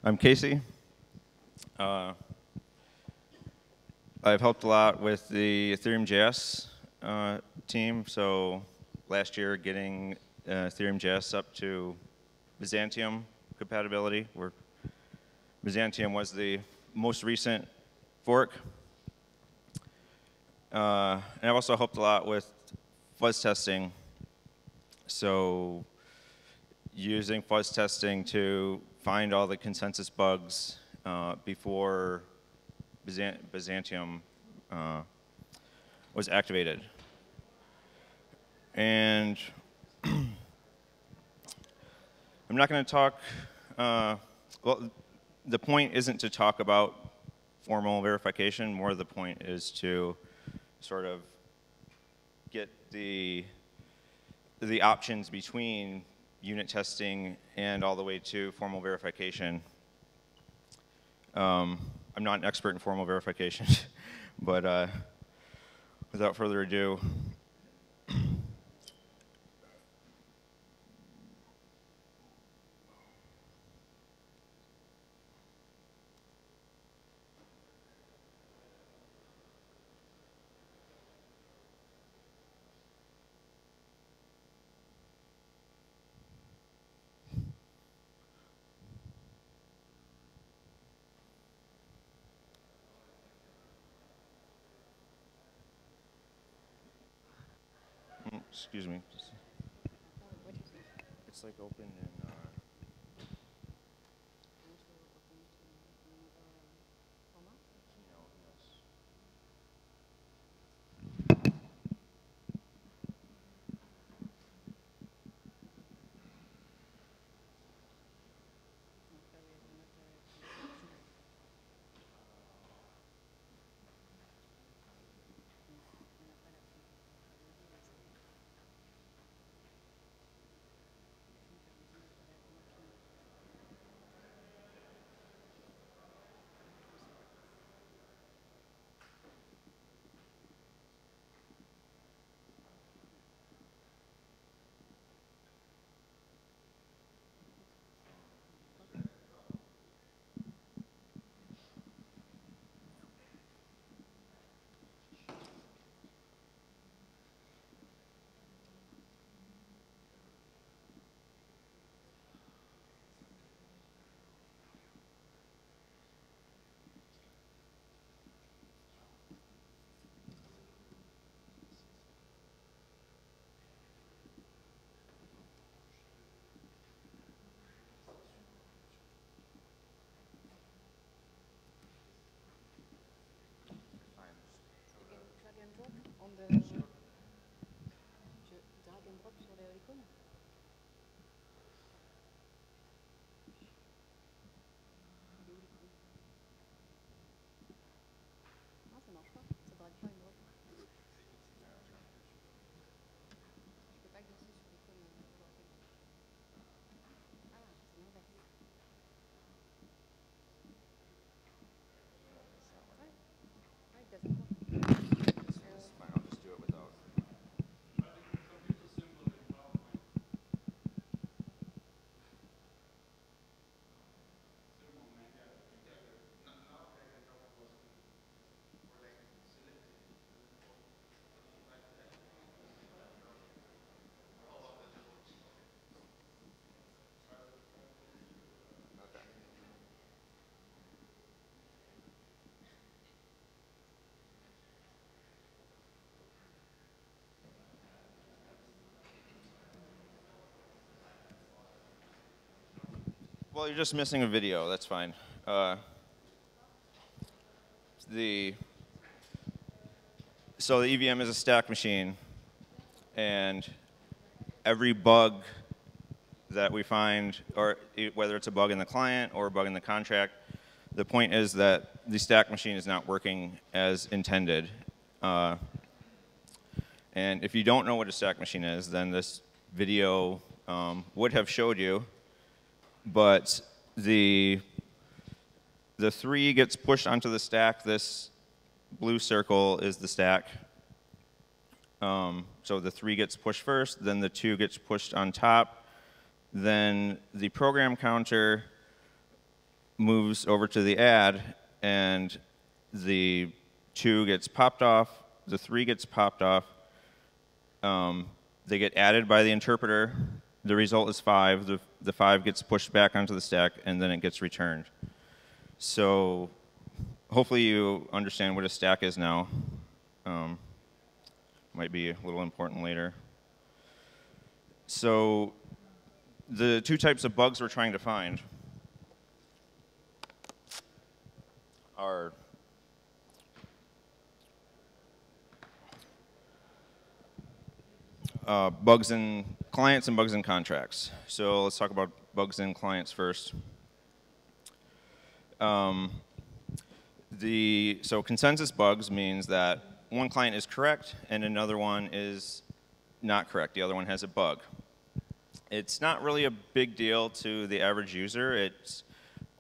I'm Casey. Uh, I've helped a lot with the Ethereum JS team. So last year, getting Ethereum JS up to Byzantium compatibility, where Byzantium was the most recent fork. And I've also helped a lot with fuzz testing. So using fuzz testing to find all the consensus bugs before Byzantium was activated. And I'm not going to talk, well, the point isn't to talk about formal verification. More the point is to sort of get the options between unit testing and all the way to formal verification. I'm not an expert in formal verification, but without further ado, excuse me. It's like open in. I'll just do it without. Well, you're just missing a video. That's fine. So the EVM is a stack machine, and every bug that we find, or whether it's a bug in the client or a bug in the contract, the point is that the stack machine is not working as intended. And if you don't know what a stack machine is, then this video would have showed you. But the 3 gets pushed onto the stack. This blue circle is the stack. So the 3 gets pushed first, then the 2 gets pushed on top. Then the program counter moves over to the add, and the 2 gets popped off, the 3 gets popped off. They get added by the interpreter. The result is 5. The 5 gets pushed back onto the stack, and then it gets returned. So hopefully you understand what a stack is now. Might be a little important later. So the 2 types of bugs we're trying to find are bugs in clients and bugs in contracts. So let's talk about bugs in clients first. So consensus bugs means that one client is correct and another one is not correct. The other one has a bug. It's not really a big deal to the average user. It's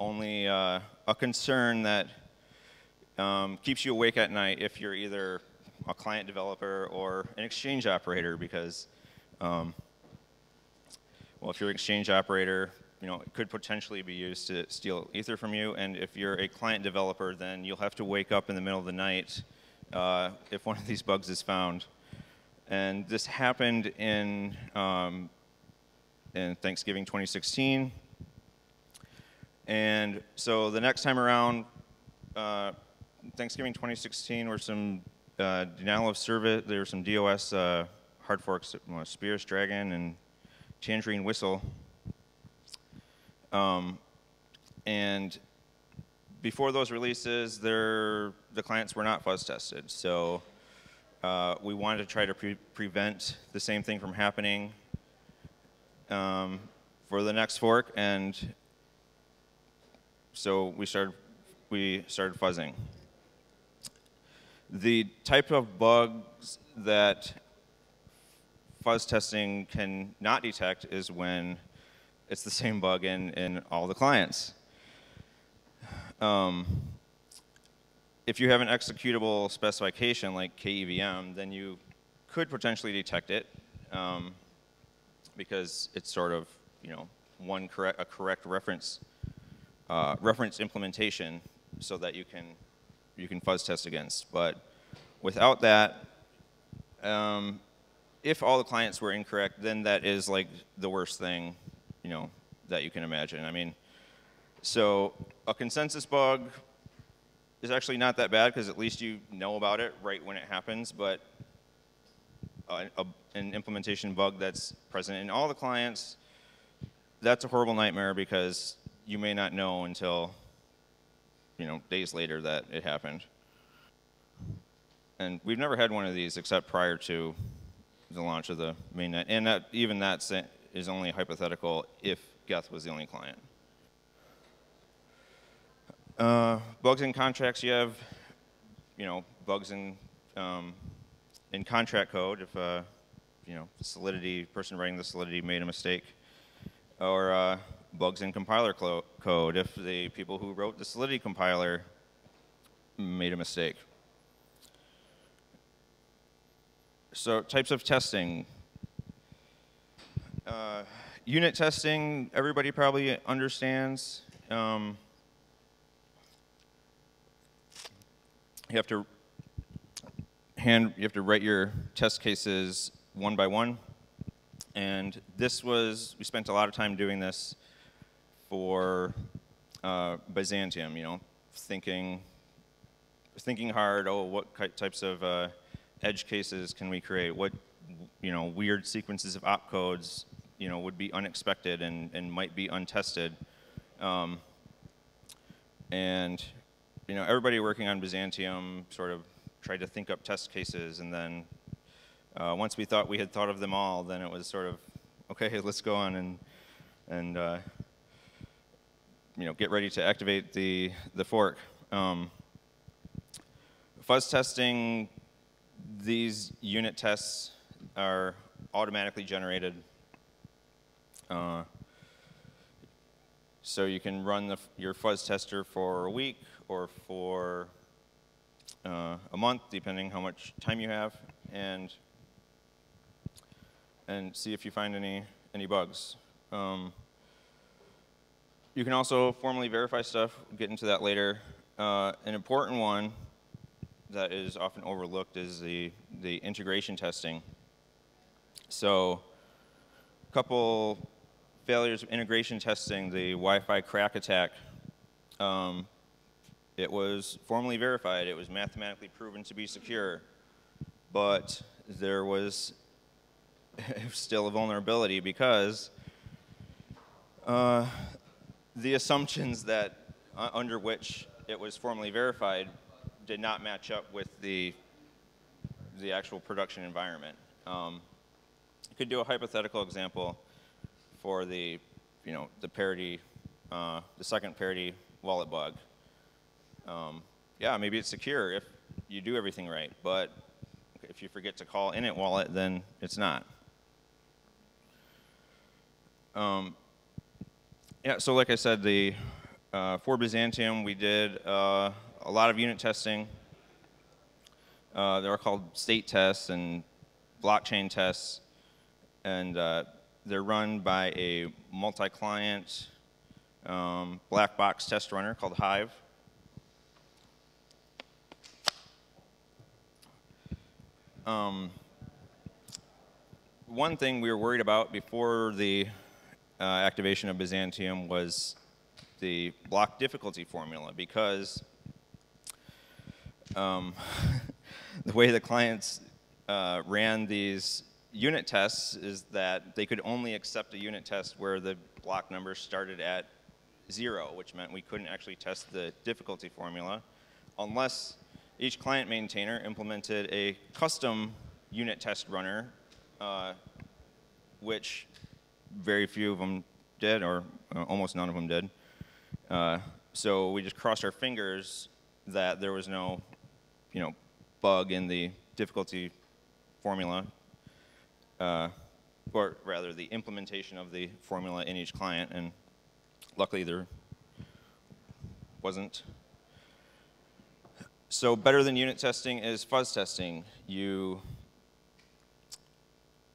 only a concern that keeps you awake at night if you're either a client developer or an exchange operator, because, well, if you're an exchange operator, it could potentially be used to steal Ether from you, and if you're a client developer, then you'll have to wake up in the middle of the night if one of these bugs is found. And this happened in Thanksgiving 2016. And so the next time around, Thanksgiving 2016, were some denial of service. There were some DOS hard forks, Spears Dragon and Tangerine Whistle. And before those releases, the clients were not fuzz tested. So we wanted to try to prevent the same thing from happening for the next fork, and so we started fuzzing. The type of bugs that fuzz testing can not detect is when it's the same bug in all the clients. If you have an executable specification like KEVM, then you could potentially detect it because it's sort of a correct reference implementation so that you can fuzz test against. But without that, if all the clients were incorrect, then that is like the worst thing that you can imagine. I mean, so a consensus bug is actually not that bad because at least you know about it right when it happens, but an implementation bug that's present in all the clients, that's a horrible nightmare because you may not know until days later that it happened. And we've never had one of these except prior to the launch of the mainnet, and even that is only hypothetical if Geth was the only client. Bugs in contracts, you have, bugs in contract code if the person writing the Solidity made a mistake, or bugs in compiler code if the people who wrote the Solidity compiler made a mistake. So types of testing. Unit testing, everybody probably understands. You have to write your test cases one by one, and we spent a lot of time doing this for Byzantium. Thinking hard. Oh, what types of edge cases can we create? What weird sequences of opcodes would be unexpected and might be untested, and everybody working on Byzantium sort of tried to think up test cases, and then once we thought we had thought of them all, then it was sort of, okay, let's go on and get ready to activate the fork. Fuzz testing, these unit tests are automatically generated. So you can run your fuzz tester for a week or for a month, depending how much time you have, and see if you find any bugs. You can also formally verify stuff. We'll get into that later. An important one that is often overlooked is the integration testing. So a couple failures of integration testing, the Wi-Fi crack attack. It was formally verified. It was mathematically proven to be secure. But there was still a vulnerability because the assumptions that under which it was formally verified did not match up with the actual production environment. You could do a hypothetical example for the parity, the second parity wallet bug. Yeah, maybe it's secure if you do everything right, but if you forget to call init wallet, then it's not. Yeah, so like I said, for Byzantium, we did a lot of unit testing. They are called state tests and blockchain tests, and they're run by a multi-client black box test runner called Hive. One thing we were worried about before the activation of Byzantium was the block difficulty formula, because the way the clients ran these unit tests is that they could only accept a unit test where the block number started at 0, which meant we couldn't actually test the difficulty formula unless each client maintainer implemented a custom unit test runner, which very few of them did, or almost none of them did. So we just crossed our fingers that there was no, bug in the difficulty formula, or rather the implementation of the formula in each client, and luckily there wasn't. So better than unit testing is fuzz testing. You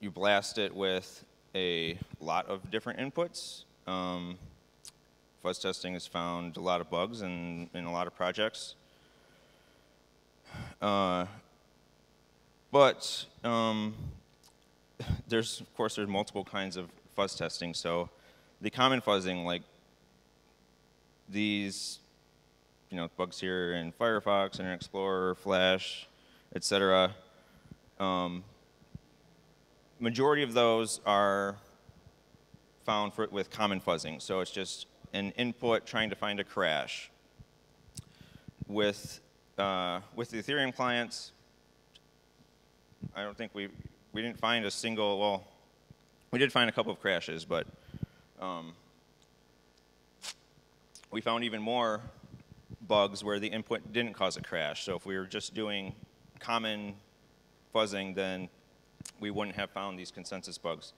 blast it with a lot of different inputs. Fuzz testing has found a lot of bugs in a lot of projects. But of course, there's multiple kinds of fuzz testing. So the common fuzzing, like these bugs here in Firefox, Internet Explorer, Flash, etc. Majority of those are found with common fuzzing. So it's just an input trying to find a crash. With the Ethereum clients, I don't think we didn't find a single, well, we did find a couple of crashes, but we found even more bugs where the input didn't cause a crash. So if we were just doing common fuzzing, then we wouldn't have found these consensus bugs.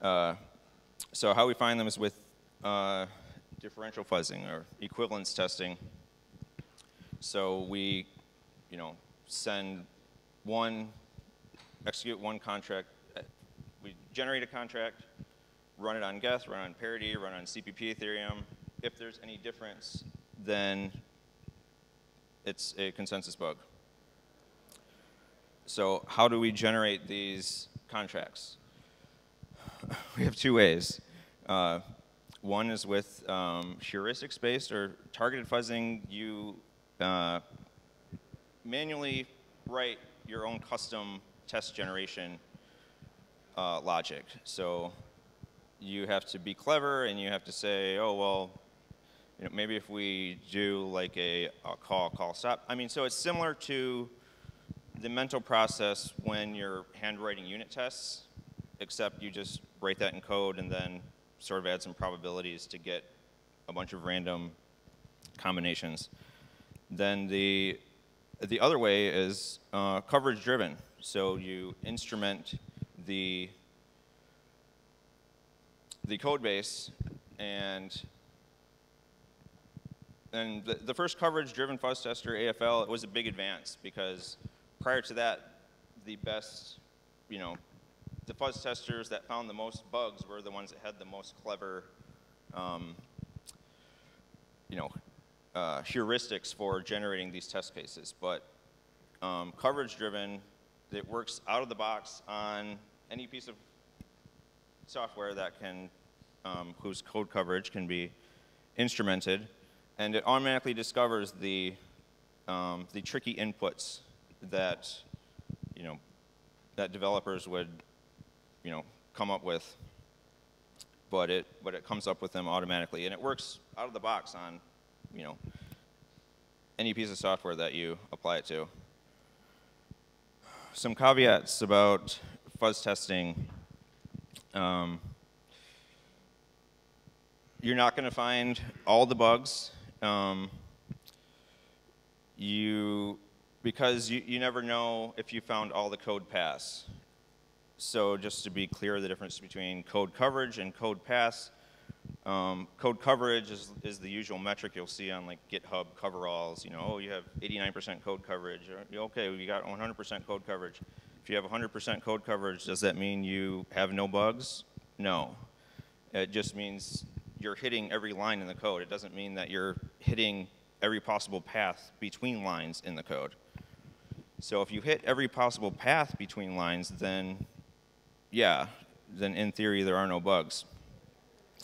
So how we find them is with differential fuzzing or equivalence testing. So we, execute one contract. We generate a contract, run it on Geth, run it on Parity, run it on CPP Ethereum. If there's any difference, then it's a consensus bug. So how do we generate these contracts? We have two ways. One is with heuristics-based or targeted fuzzing. You manually write your own custom test generation logic. So you have to be clever, and you have to say, oh, well, maybe if we do like a call, stop. I mean, so it's similar to the mental process when you're handwriting unit tests, except you just write that in code and then sort of add some probabilities to get a bunch of random combinations. Then the other way is coverage driven. So you instrument the code base, and the first coverage driven fuzz tester, AFL, it was a big advance because prior to that, the best, the fuzz testers that found the most bugs were the ones that had the most clever heuristics for generating these test cases. But coverage-driven, it works out of the box on any piece of software that can, whose code coverage can be instrumented, and it automatically discovers the tricky inputs that that developers would come up with, but it comes up with them automatically, and it works out of the box on any piece of software that you apply it to. Some caveats about fuzz testing. You're not going to find all the bugs. Because you never know if you found all the code pass. So just to be clear, the difference between code coverage and code pass. Code coverage is the usual metric you'll see on like GitHub coveralls. Oh, you have 89% code coverage. Okay, we got 100% code coverage. If you have 100% code coverage, does that mean you have no bugs? No. It just means you're hitting every line in the code. It doesn't mean that you're hitting every possible path between lines in the code. So if you hit every possible path between lines, then yeah, then in theory there are no bugs.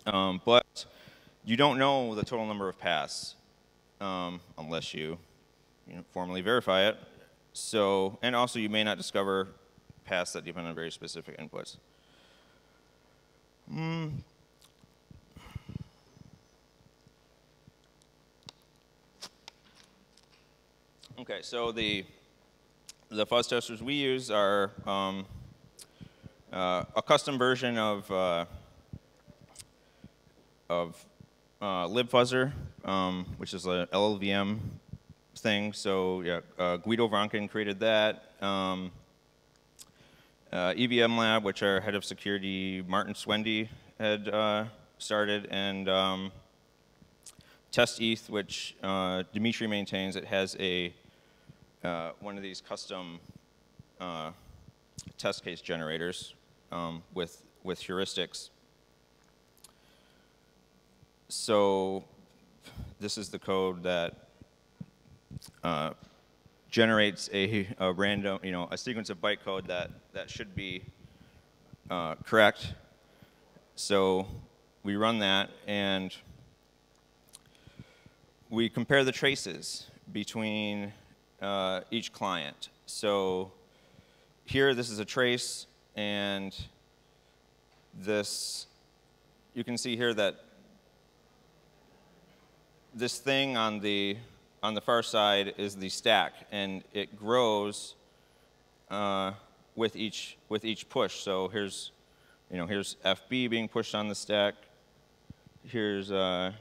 But you don't know the total number of paths unless you formally verify it. So, and also you may not discover paths that depend on very specific inputs. Okay, so the fuzz testers we use are a custom version of libfuzzer, which is a LLVM thing. So yeah, Guido Vranken created that. EVM Lab, which our head of security Martin Swendy had started, and TestEth, which Dimitri maintains. It has a one of these custom test case generators with heuristics. So this is the code that generates a random, a sequence of byte code that should be correct. So we run that, and we compare the traces between each client. So here, this is a trace, and this, you can see here that this thing on the far side is the stack, and it grows with each push. So here's here's FB being pushed on the stack. Here's 0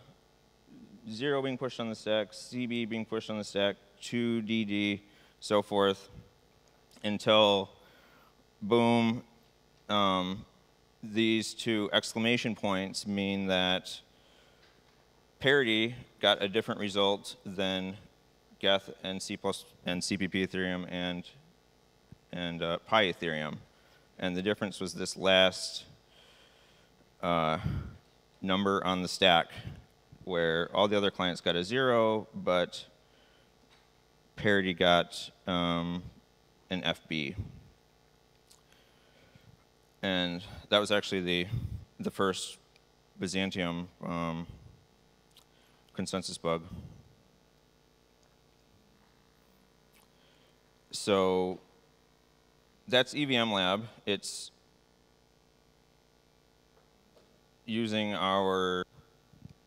being pushed on the stack, CB being pushed on the stack, 2DD, so forth, until boom, these two exclamation points mean that parity got a different result than Geth and C+ and CPP Ethereum and Pi Ethereum, and the difference was this last number on the stack, where all the other clients got a 0, but parity got an FB. And that was actually the first Byzantium consensus bug. So that's EVM Lab. It's using our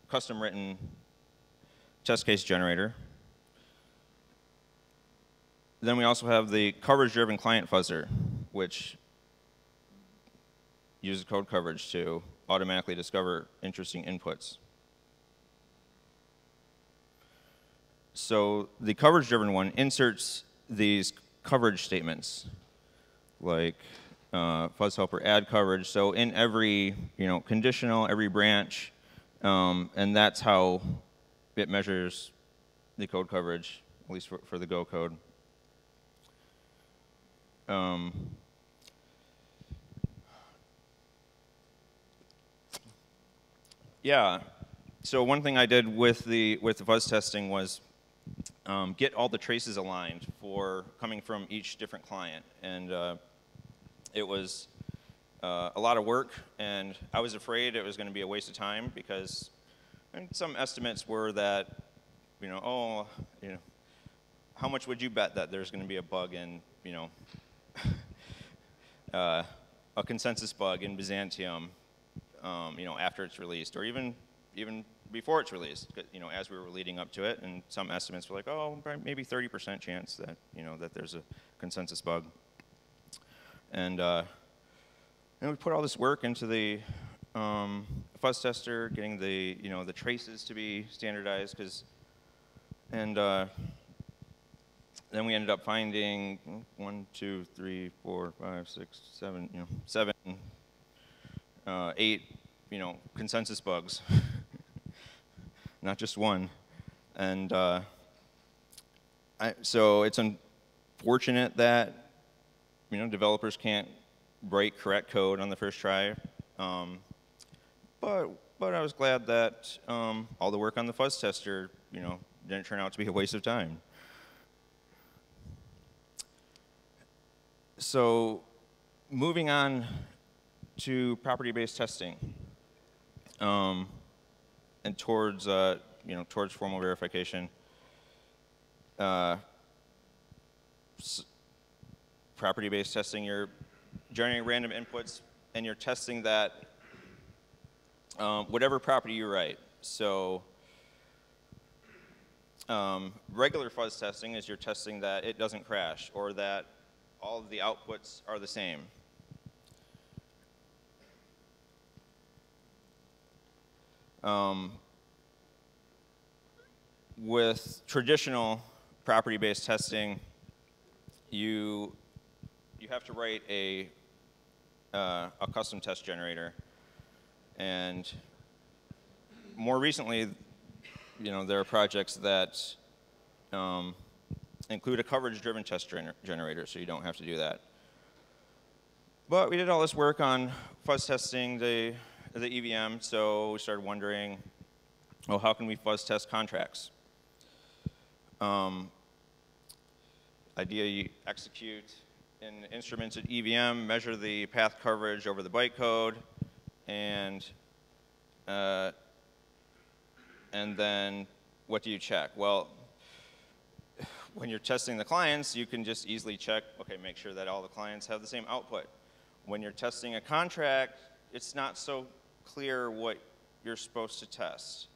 custom written test case generator. Then we also have the coverage-driven client fuzzer, which uses code coverage to automatically discover interesting inputs. So the coverage-driven one inserts these coverage statements, like fuzz helper add coverage. So in every conditional, every branch, and that's how it measures the code coverage, at least for the Go code. Yeah, So one thing I did with the fuzz testing was get all the traces aligned for coming from each different client, and it was a lot of work, and I was afraid it was going to be a waste of time because some estimates were that, how much would you bet that there's going to be a bug in, a consensus bug in Byzantium, after it's released, or even before it's released, as we were leading up to it, and some estimates were like, maybe 30% chance that, that there's a consensus bug. And we put all this work into the fuzz tester, getting the, the traces to be standardized, and then we ended up finding 1, 2, 3, 4, 5, 6, 7, 7, 8, consensus bugs, not just one. And so it's unfortunate that, developers can't write correct code on the first try. But I was glad that all the work on the fuzz tester, didn't turn out to be a waste of time. So moving on to property-based testing, and towards towards formal verification. Property-based testing, you're generating random inputs and you're testing that whatever property you write. So regular fuzz testing is you're testing that it doesn't crash or that all of the outputs are the same. With traditional property-based testing, you have to write a custom test generator, and more recently, there are projects that include a coverage-driven test generator, so you don't have to do that. But we did all this work on fuzz testing the EVM, so we started wondering, well, how can we fuzz test contracts? Idea: you execute an instrumented EVM, measure the path coverage over the bytecode, and then what do you check? Well, when you're testing the clients, you can just easily check, okay, make sure that all the clients have the same output. When you're testing a contract, it's not so clear what you're supposed to test.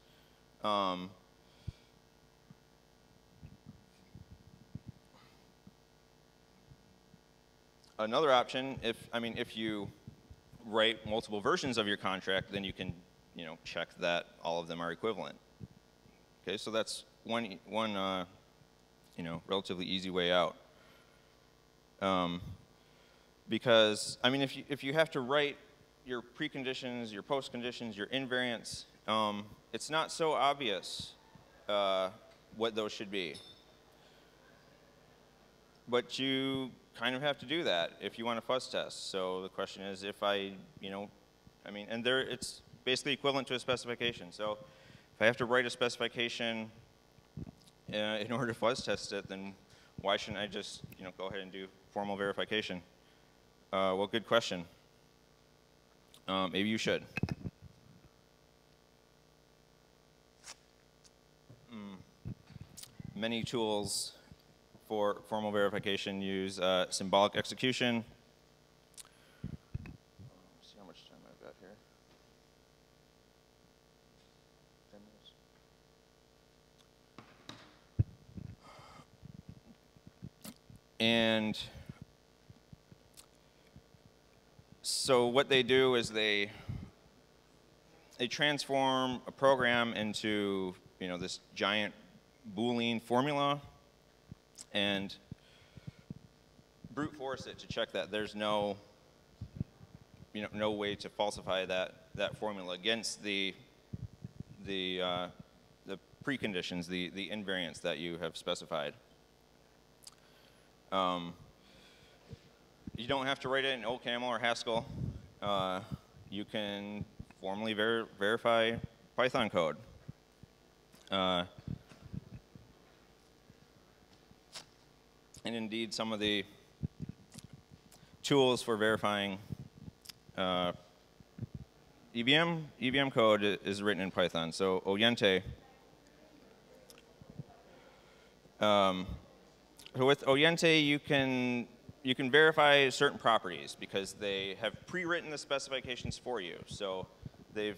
Another option, if you write multiple versions of your contract, then you can, check that all of them are equivalent. Okay, so that's one relatively easy way out. Because if you have to write your preconditions, your postconditions, your invariants, it's not so obvious what those should be. But you kind of have to do that if you want to fuzz test. So the question is, if it's basically equivalent to a specification. So if I have to write a specification in order to fuzz test it, then why shouldn't I just go ahead and do formal verification? Well, good question. Maybe you should. Many tools for formal verification use symbolic execution. Let's see how much time I've got here. 10 minutes. And so what they do is they transform a program into this giant Boolean formula and brute force it to check that there's no no way to falsify that formula against the preconditions, the invariants that you have specified. You don't have to write it in OCaml or Haskell. You can formally verify Python code. Uh, and indeed, some of the tools for verifying EVM code is written in Python. So Oyente, with Oyente you can verify certain properties because they have pre-written the specifications for you. So they've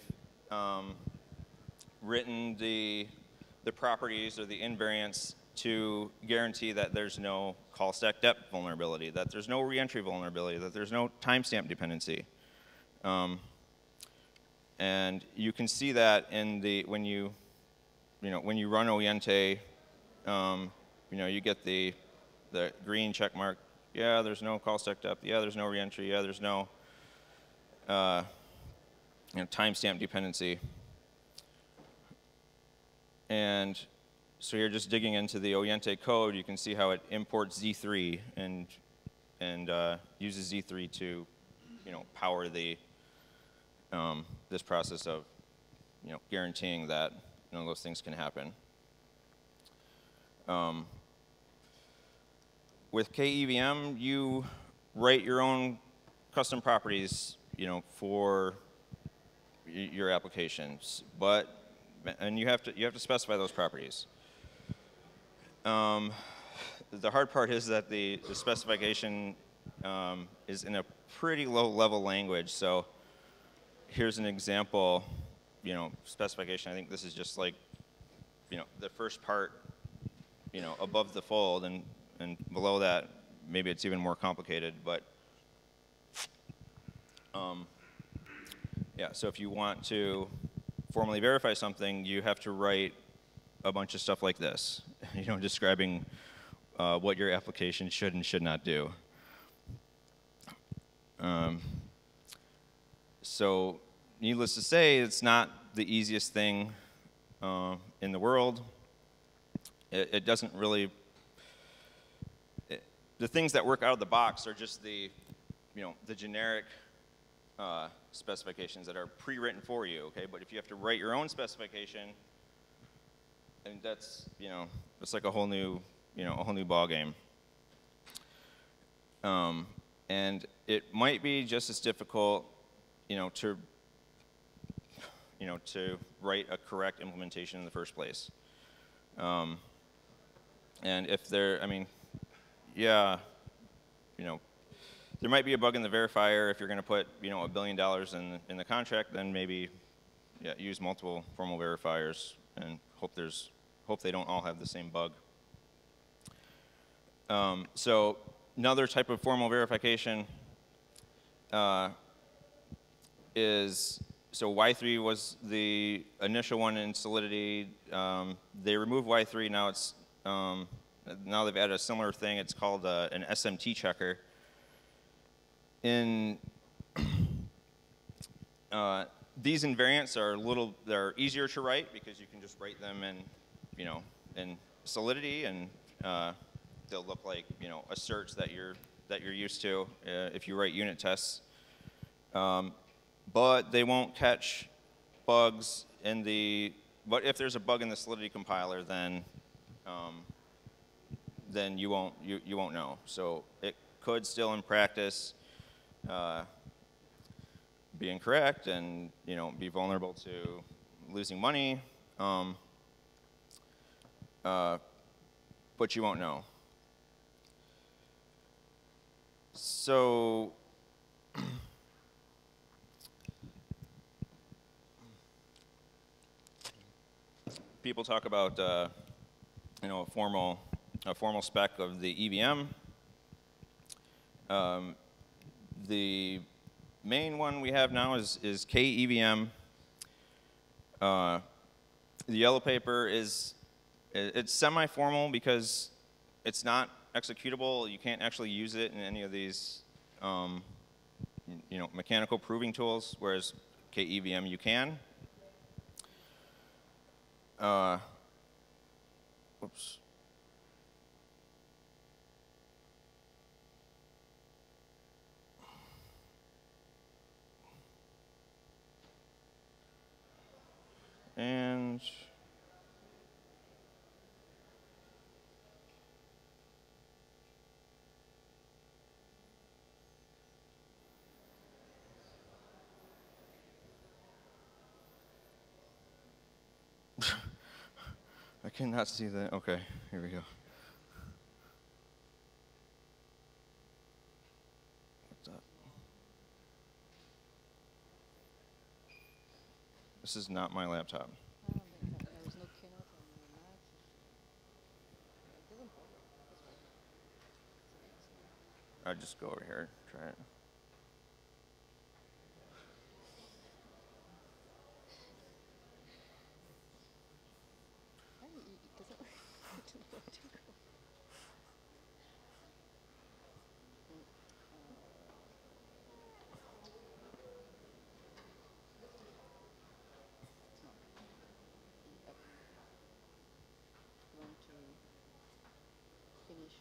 written the properties or the invariants to guarantee that there's no call stack depth vulnerability, that there's no reentry vulnerability, that there's no timestamp dependency. And you can see that in the when you run Oyente, you get the green check mark. Yeah, there's no call stack depth. Yeah, there's no reentry. Yeah, there's no timestamp dependency. And so you're just digging into the Oyente code. You can see how it imports Z3 and uses Z3 to power the this process of guaranteeing that those things can happen. With KEVM, you write your own custom properties, for your applications, and you have to specify those properties. The hard part is that the specification is in a pretty low-level language. So here's an example, specification. I think this is just like, the first part, above the fold, and below that, maybe it's even more complicated. But yeah, so if you want to formally verify something, you have to write a bunch of stuff like this, describing what your application should and should not do. So needless to say, it's not the easiest thing in the world. It doesn't really, the things that work out of the box are just the generic specifications that are pre-written for you, okay? But if you have to write your own specification, and that's, it's like a whole new ball game. And it might be just as difficult, to write a correct implementation in the first place. And if there, yeah, there might be a bug in the verifier. If you're going to put, $1 billion in the contract, then maybe, use multiple formal verifiers and hope they don't all have the same bug. So another type of formal verification is, so Y3 was the initial one in Solidity. They removed Y3. Now it's now they've added a similar thing. It's called an SMT checker. In these invariants are they're easier to write because you can just write them in Solidity, and they'll look like asserts that you're used to if you write unit tests. But they won't catch bugs in the. But if there's a bug in the Solidity compiler, then you won't know. So it could still, in practice, be incorrect and be vulnerable to losing money. But you won't know. So people talk about a formal spec of the EVM. The main one we have now is KEVM. The yellow paper it's semi-formal because it's not executable. You can't actually use it in any of these mechanical proving tools, whereas KEVM you can. Oops. And I cannot see that. Okay, here we go. What's up? This is not my laptop. There is no keynote on the Mac. It doesn't bother. That's fine. I'll just go over here, try it. It doesn't. It doesn't want to go. It's not. Yep. You want to finish?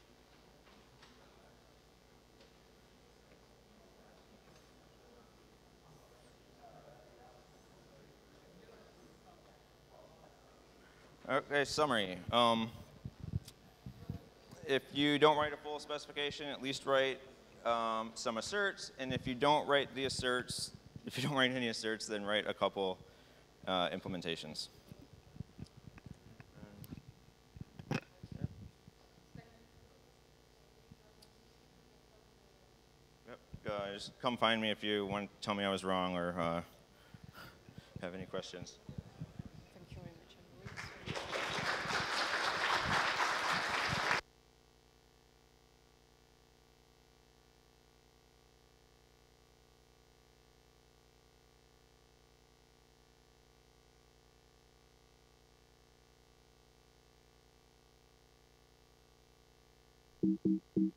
Okay, summary. If you don't write a full specification, at least write some asserts, and if you don't write the asserts, if you don't write any asserts, then write a couple implementations. Yep. Just come find me if you want to tell me I was wrong or have any questions. Thank you very much. I'm really